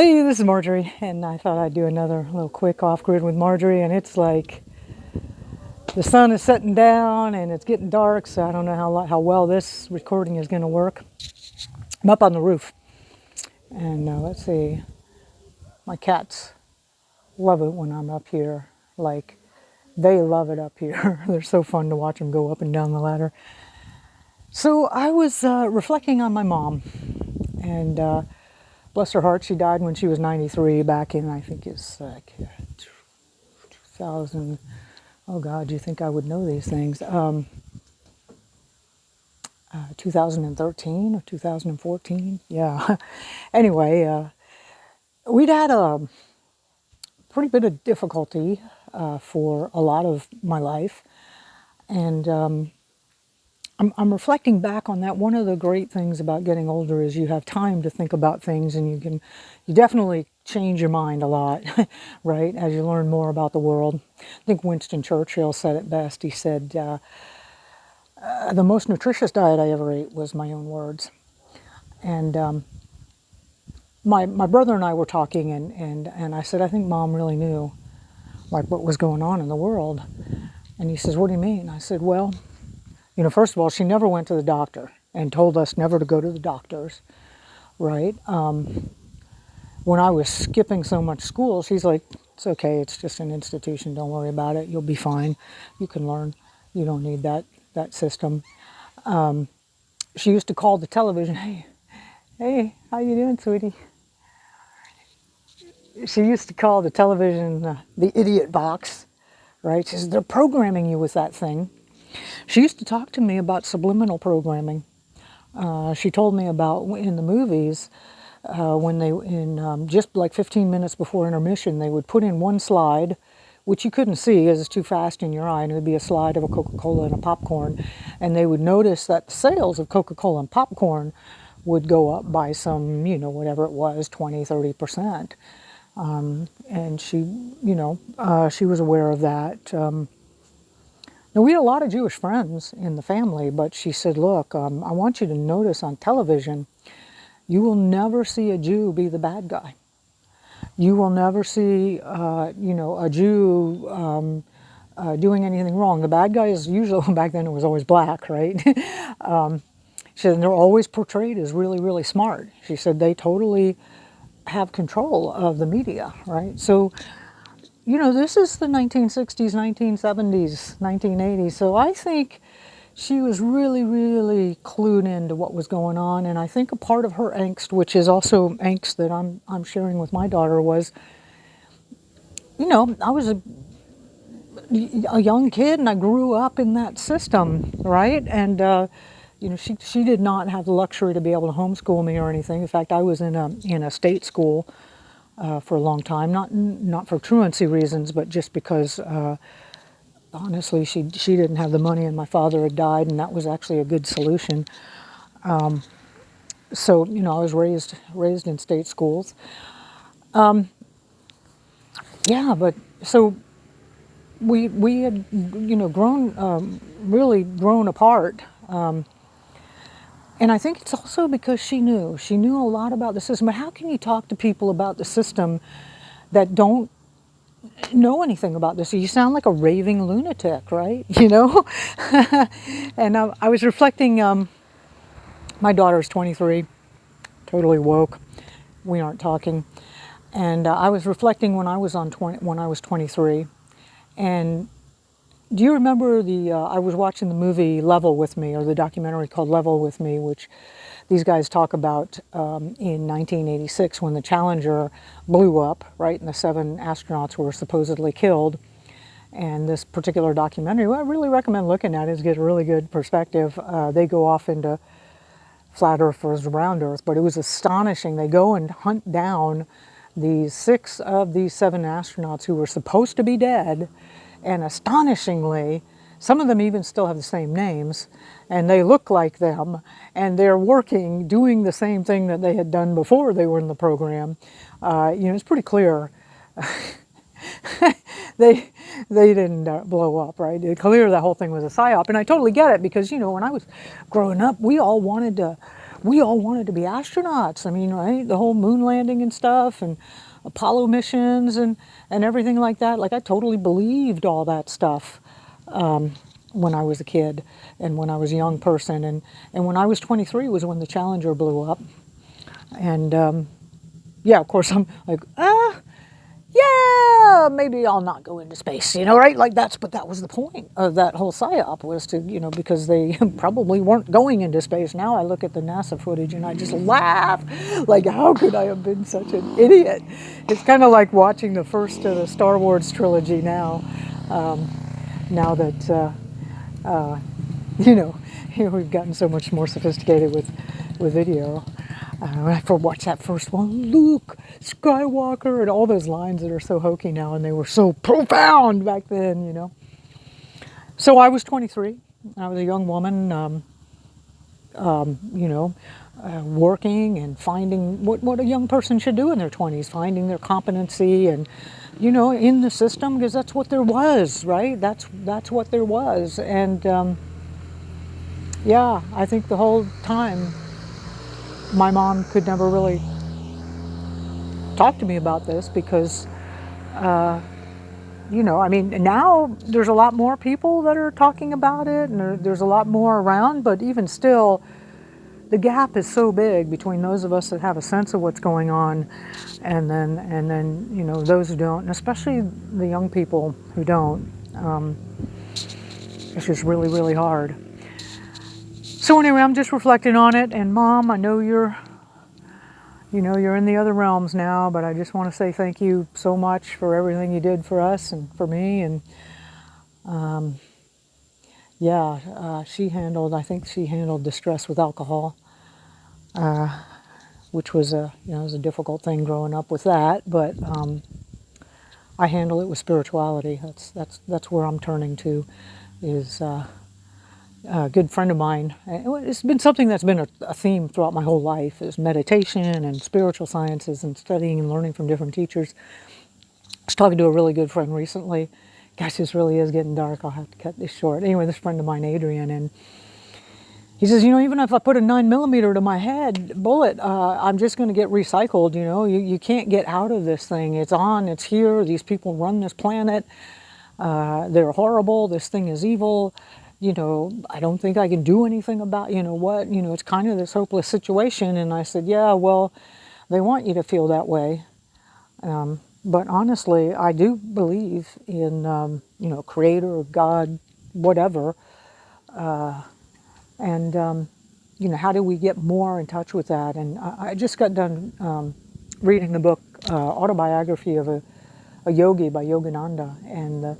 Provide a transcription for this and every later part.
Hey, this is Marjorie, and I thought I'd do another little quick off-grid with Marjorie, and it's like the sun is setting down and it's getting dark, so I don't know how well this recording is going to work. I'm up on the roof, and let's see, my cats love it when I'm up here. Like, they love it up here. They're so fun to watch them go up and down the ladder. So I was reflecting on my mom, and bless her heart, she died when she was 93 back in, I think it's like 2000. Oh God, you think I would know these things? 2013 or 2014? Yeah. Anyway, we'd had a pretty bit of difficulty for a lot of my life, and I'm reflecting back on that. One of the great things about getting older is you have time to think about things, and you definitely change your mind a lot, right? As you learn more about the world. I think Winston Churchill said it best. He said, the most nutritious diet I ever ate was my own words. And my brother and I were talking, and I said, I think Mom really knew like what was going on in the world. And he says, what do you mean? I said, well, first of all, she never went to the doctor and told us never to go to the doctors, right? When I was skipping so much school, she's like, it's okay, it's just an institution, don't worry about it, you'll be fine, you can learn, you don't need that system. She used to call the television, hey, how you doing, sweetie? She used to call the television the idiot box, right? She says, they're programming you with that thing. She used to talk to me about subliminal programming. She told me about in the movies, when just like 15 minutes before intermission, they would put in one slide, which you couldn't see because it's too fast in your eye, and it would be a slide of a Coca-Cola and a popcorn, and they would notice that the sales of Coca-Cola and popcorn would go up by some, whatever it was, 20, 30%. And she was aware of that. Now, we had a lot of Jewish friends in the family, but she said, look, I want you to notice on television, you will never see a Jew be the bad guy. You will never see, a Jew doing anything wrong. The bad guy is usually, back then it was always black, right? She said, they're always portrayed as really, really smart. She said, they totally have control of the media, right? So, this is the 1960s, 1970s, 1980s. So I think she was really, really clued into what was going on. And I think a part of her angst, which is also angst that I'm sharing with my daughter, was, I was a young kid and I grew up in that system, right? And she did not have the luxury to be able to homeschool me or anything. In fact, I was in a state school for a long time, not for truancy reasons, but just because honestly she didn't have the money and my father had died, and that was actually a good solution. So I was raised in state schools. Yeah, but so we had grown really grown apart. And I think it's also because she knew a lot about the system. But how can you talk to people about the system that don't know anything about this? You sound like a raving lunatic, right? And I was reflecting. My daughter's 23, totally woke. We aren't talking. And I was reflecting when I was 23. And do you remember I was watching the movie Level with Me, or the documentary called Level with Me, which these guys talk about in 1986 when the Challenger blew up, right, and the 7 astronauts were supposedly killed. And this particular documentary, well, I really recommend looking at it to get a really good perspective. They go off into flat Earth versus round Earth, but it was astonishing. They go and hunt down these 6 of these 7 astronauts who were supposed to be dead, and astonishingly, some of them even still have the same names, and they look like them, and they're working, doing the same thing that they had done before they were in the program. It's pretty clear they didn't blow up, right? Clear the whole thing was a psyop, and I totally get it because when I was growing up, we all wanted to we all wanted to be astronauts. I mean, right? The whole moon landing and stuff, and Apollo missions and everything like that. Like, I totally believed all that stuff when I was a kid and when I was a young person. And when I was 23 was when the Challenger blew up. And yeah, of course, I'm like, yeah, maybe I'll not go into space, right? Like, but that was the point of that whole psyop, was to, because they probably weren't going into space. Now I look at the NASA footage and I just laugh. Like, how could I have been such an idiot? It's kind of like watching the first of the Star Wars trilogy now. Now that, we've gotten so much more sophisticated with video. When I watched that first one, Luke Skywalker, and all those lines that are so hokey now, and they were so profound back then. So I was 23. I was a young woman, working and finding what a young person should do in their 20s, finding their competency and, in the system, because that's what there was, right? That's what there was. And yeah, I think the whole time, my mom could never really talk to me about this because, I mean, now there's a lot more people that are talking about it, and there's a lot more around, but even still, the gap is so big between those of us that have a sense of what's going on and then those who don't, and especially the young people who don't. It's just really, really hard. So anyway, I'm just reflecting on it, and Mom, I know you're in the other realms now, but I just want to say thank you so much for everything you did for us and for me. And I think she handled distress with alcohol, which was it was a difficult thing growing up with that. But I handle it with spirituality. That's where I'm turning to, is a good friend of mine. It's been something that's been a theme throughout my whole life, is meditation and spiritual sciences and studying and learning from different teachers. I was talking to a really good friend recently. Gosh, this really is getting dark. I'll have to cut this short. Anyway, this friend of mine, Adrian, and he says, even if I put a 9mm to my head bullet, I'm just going to get recycled. You can't get out of this thing. It's here. These people run this planet. They're horrible. This thing is evil. I don't think I can do anything about, it's kind of this hopeless situation. And I said, yeah, well, they want you to feel that way. But honestly, I do believe in, creator or God, whatever. And how do we get more in touch with that? And I just got done reading the book, Autobiography of a Yogi by Yogananda. And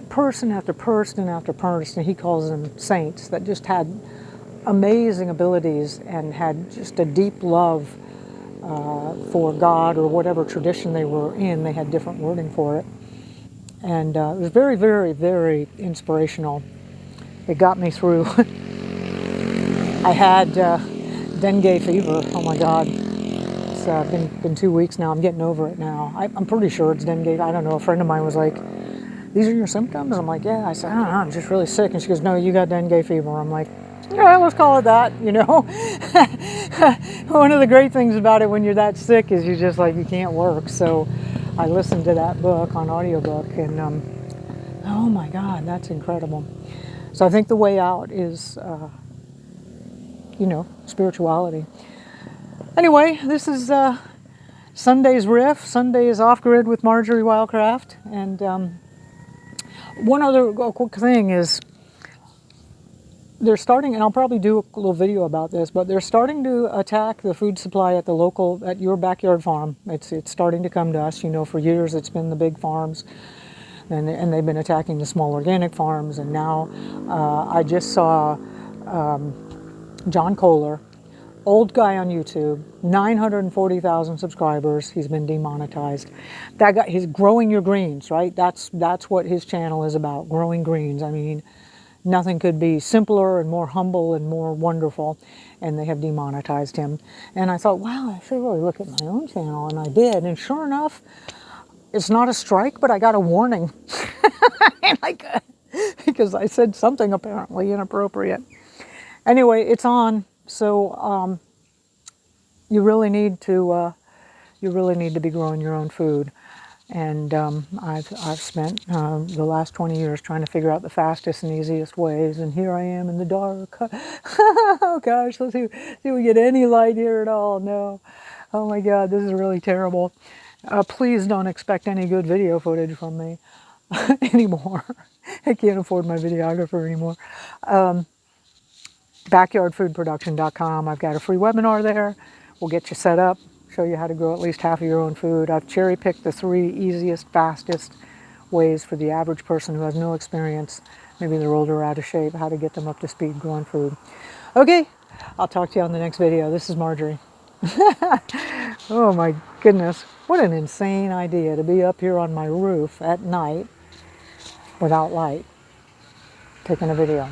person after person after person, he calls them saints, that just had amazing abilities and had just a deep love for God or whatever tradition they were in. They had different wording for it. And it was very, very, very inspirational. It got me through. I had dengue fever. Oh my God. It's been 2 weeks now. I'm getting over it now. I'm pretty sure it's dengue. I don't know. A friend of mine was like, these are your symptoms? I'm like, yeah. I said, I don't know, I'm just really sick. And she goes, no, you got dengue fever. I'm like, yeah, let's call it that, One of the great things about it when you're that sick is you can't work. So I listened to that book on audiobook, and oh my God, that's incredible. So I think the way out is, spirituality. Anyway, this is Sunday's Riff. Sunday is Off Grid with Marjorie Wildcraft. And one other quick thing is, they're starting, and I'll probably do a little video about this, but they're starting to attack the food supply at your backyard farm. It's starting to come to us. For years it's been the big farms, and they've been attacking the small organic farms. And now I just saw John Kohler, old guy on YouTube, 940,000 subscribers. He's been demonetized. That guy, he's growing your greens, right? That's what his channel is about, growing greens. I mean, nothing could be simpler and more humble and more wonderful, and they have demonetized him. And I thought, wow, I should really look at my own channel, and I did. And sure enough, it's not a strike, but I got a warning. Because I said something apparently inappropriate. Anyway, it's on. So you really need to be growing your own food. And I've spent the last 20 years trying to figure out the fastest and easiest ways, and here I am in the dark. Oh gosh, let's see if we get any light here at all. No. Oh my God, this is really terrible. Please don't expect any good video footage from me anymore. I can't afford my videographer anymore. Backyardfoodproduction.com. I've got a free webinar there. We'll get you set up, show you how to grow at least half of your own food. I've cherry picked the 3 easiest, fastest ways for the average person who has no experience, maybe they're older or out of shape, how to get them up to speed growing food. Okay, I'll talk to you on the next video. This is Marjorie. Oh my goodness, what an insane idea to be up here on my roof at night without light taking a video.